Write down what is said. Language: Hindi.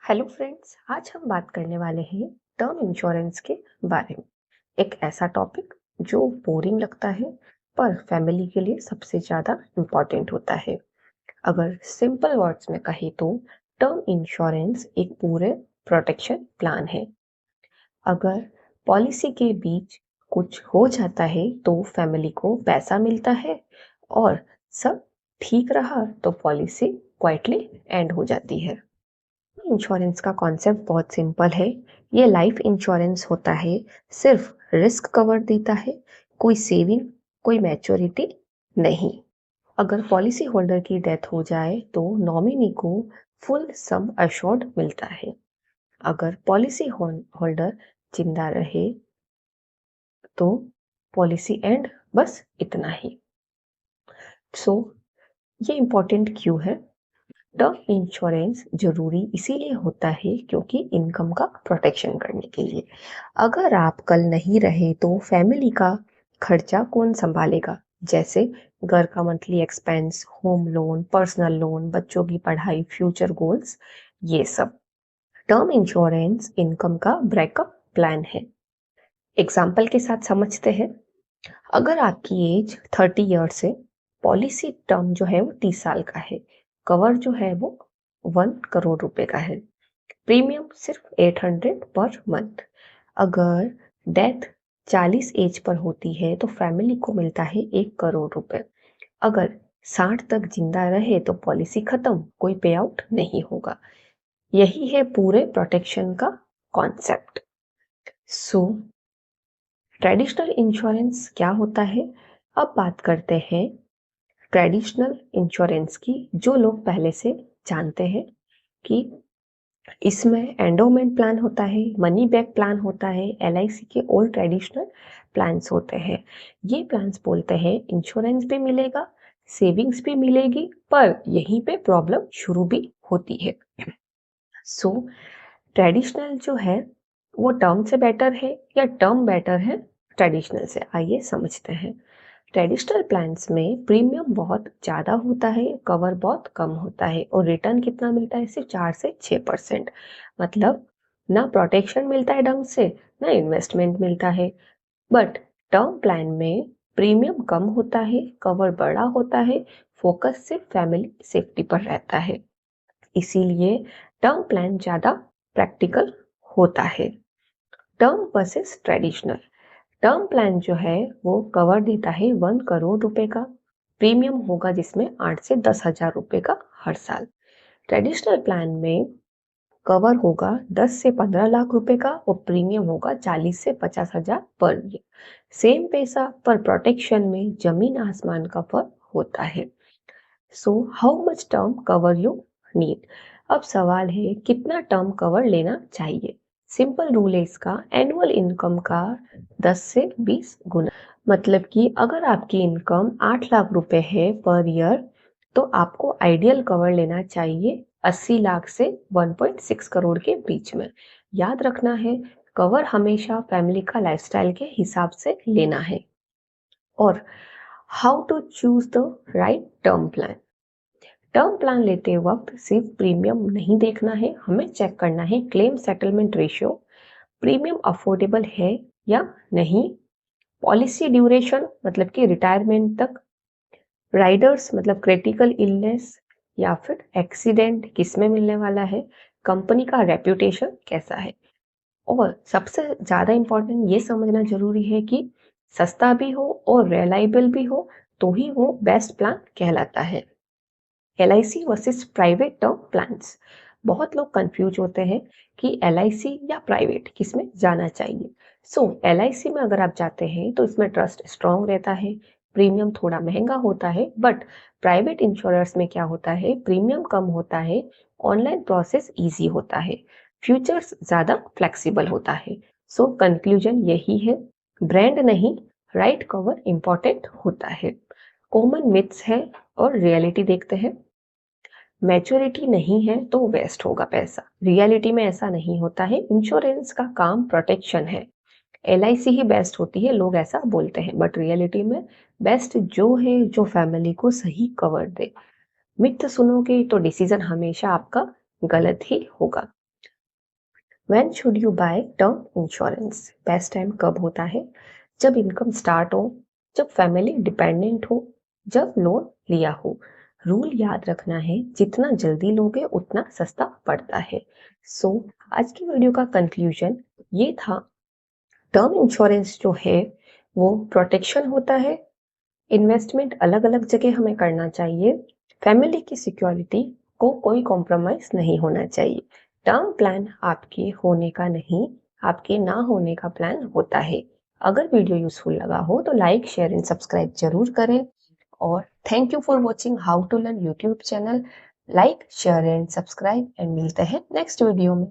हेलो फ्रेंड्स, आज हम बात करने वाले हैं टर्म इंश्योरेंस के बारे में। एक ऐसा टॉपिक जो बोरिंग लगता है पर फैमिली के लिए सबसे ज़्यादा इम्पोर्टेंट होता है। अगर सिंपल वर्ड्स में कहें तो टर्म इंश्योरेंस एक पूरे प्रोटेक्शन प्लान है। अगर पॉलिसी के बीच कुछ हो जाता है तो फैमिली को पैसा मिलता है और सब ठीक रहा तो पॉलिसी क्वाइटली एंड हो जाती है। इंश्योरेंस का कॉन्सेप्ट बहुत सिंपल है। ये लाइफ इंश्योरेंस होता है, सिर्फ रिस्क कवर देता है, कोई सेविंग, कोई मैच्योरिटी नहीं। अगर पॉलिसी होल्डर की डेथ हो जाए तो नॉमिनी को फुल सम अश्योर्ड मिलता है। अगर पॉलिसी होल्डर जिंदा रहे तो पॉलिसी एंड, बस इतना ही। सो ये इम्पोर्टेंट क्यों है? टर्म इंश्योरेंस जरूरी इसीलिए होता है क्योंकि इनकम का प्रोटेक्शन करने के लिए। अगर आप कल नहीं रहे तो फैमिली का खर्चा कौन संभालेगा? जैसे घर का monthly expense, home loan, personal loan, बच्चों की पढ़ाई, फ्यूचर गोल्स, ये सब। टर्म इंश्योरेंस इनकम का ब्रेकअप प्लान है। एग्जाम्पल के साथ समझते हैं। अगर आपकी एज 30 ईयर्स है, पॉलिसी टर्म जो है वो 30 साल का है, कवर जो है वो 1 करोड़ रुपए का है, प्रीमियम सिर्फ 800 पर मंथ। अगर डेथ 40 एज पर होती है तो फैमिली को मिलता है 1 करोड़ रुपए। अगर 60 तक जिंदा रहे तो पॉलिसी खत्म, कोई पे आउट नहीं होगा। यही है पूरे प्रोटेक्शन का कॉन्सेप्ट। सो ट्रेडिशनल इंश्योरेंस क्या होता है? अब बात करते हैं ट्रेडिशनल इंश्योरेंस की, जो लोग पहले से जानते हैं कि इसमें एंडोमेंट प्लान होता है, मनी बैक प्लान होता है, एलआईसी के ओल्ड ट्रेडिशनल प्लान्स होते हैं। ये प्लान्स बोलते हैं इंश्योरेंस भी मिलेगा, सेविंग्स भी मिलेगी, पर यहीं पे प्रॉब्लम शुरू भी होती है। सो ट्रेडिशनल जो है वो टर्म से बेटर है या टर्म बेटर है ट्रेडिशनल से? आइए समझते हैं। ट्रेडिशनल प्लान्स में प्रीमियम बहुत ज़्यादा होता है, कवर बहुत कम होता है और रिटर्न कितना मिलता है? सिर्फ 4 से 6%। मतलब ना प्रोटेक्शन मिलता है ढंग से, ना इन्वेस्टमेंट मिलता है। बट टर्म प्लान में प्रीमियम कम होता है, कवर बड़ा होता है, फोकस सिर्फ फैमिली सेफ्टी पर रहता है। इसीलिए टर्म प्लान ज़्यादा प्रैक्टिकल होता है। Term versus traditional. Term plan जो है वो कवर देता है 1 करोड़ रुपए का, प्रीमियम होगा जिसमें 8 से 10 हजार रुपए का हर साल। ट्रेडिशनल प्लान में कवर होगा 10 से 15 लाख रुपए का और प्रीमियम होगा 40 से 50 हजार पर ईयर। सेम पैसा पर प्रोटेक्शन में जमीन आसमान का फर्क होता है। So how much term cover you need? अब सवाल है कितना टर्म कवर लेना चाहिए। सिंपल रूल है इसका, एनुअल इनकम का 10 से 20 गुना। मतलब कि अगर आपकी इनकम 8 लाख रुपए है पर ईयर तो आपको आइडियल कवर लेना चाहिए 80 लाख से 1.6 करोड़ के बीच में। याद रखना है, कवर हमेशा फैमिली का लाइफस्टाइल के हिसाब से लेना है। और how to choose the right term plan? Term plan लेते वक्त सिर्फ प्रीमियम नहीं देखना है, हमें चेक करना है claim settlement ratio, premium affordable है या नहीं, पॉलिसी ड्यूरेशन मतलब कि रिटायरमेंट तक, राइडर्स मतलब क्रिटिकल इलनेस या फिर एक्सीडेंट किस में मिलने वाला है, कंपनी का रेप्यूटेशन कैसा है। और सबसे ज्यादा इंपॉर्टेंट ये समझना जरूरी है कि सस्ता भी हो और रिलायबल भी हो तो ही वो बेस्ट प्लान कहलाता है। LIC versus private term plans. बहुत लोग कंफ्यूज होते हैं कि एलआईसी या प्राइवेट किस में जाना चाहिए। सो एलआईसी में अगर आप जाते हैं तो इसमें ट्रस्ट स्ट्रांग रहता है, प्रीमियम थोड़ा महंगा होता है। बट प्राइवेट इंश्योरेंस में क्या होता है? प्रीमियम कम होता है, ऑनलाइन प्रोसेस इजी होता है, फ्यूचर्स ज्यादा फ्लेक्सिबल होता है। सो कंक्लूजन यही है, ब्रांड नहीं, राइट कवर इंपॉर्टेंट होता है। कॉमन मिथ्स है और रियलिटी देखते हैं। मैच्योरिटी नहीं है तो वेस्ट होगा पैसा, रियलिटी में ऐसा नहीं होता है। इंश्योरेंस का काम प्रोटेक्शन है, एलआईसी ही बेस्ट होती है, लोग ऐसा बोलते हैं, बट रियलिटी में बेस्ट जो है जो फैमिली को सही कवर दे। मिथ सुनोगे तो डिसीजन हमेशा आपका गलत ही होगा। When should you by term insurance? Best time कब होता है? जब इनकम स्टार्ट हो, जब फैमिली डिपेंडेंट हो, जब लोन लिया हो। रूल याद रखना है, जितना जल्दी लोगे उतना सस्ता पड़ता है। सो आज की वीडियो का कंक्लूजन ये था, टर्म इंश्योरेंस जो है वो प्रोटेक्शन होता है। इन्वेस्टमेंट अलग अलग जगह हमें करना चाहिए। फैमिली की सिक्योरिटी को कोई कॉम्प्रोमाइज नहीं होना चाहिए। टर्म प्लान आपके होने का नहीं, आपके ना होने का प्लान होता है। अगर वीडियो यूजफुल लगा हो तो लाइक, शेयर एंड सब्सक्राइब जरूर करें। और thank you for watching how to learn YouTube channel. Like, share and subscribe and मिलते हैं नेक्स्ट वीडियो में।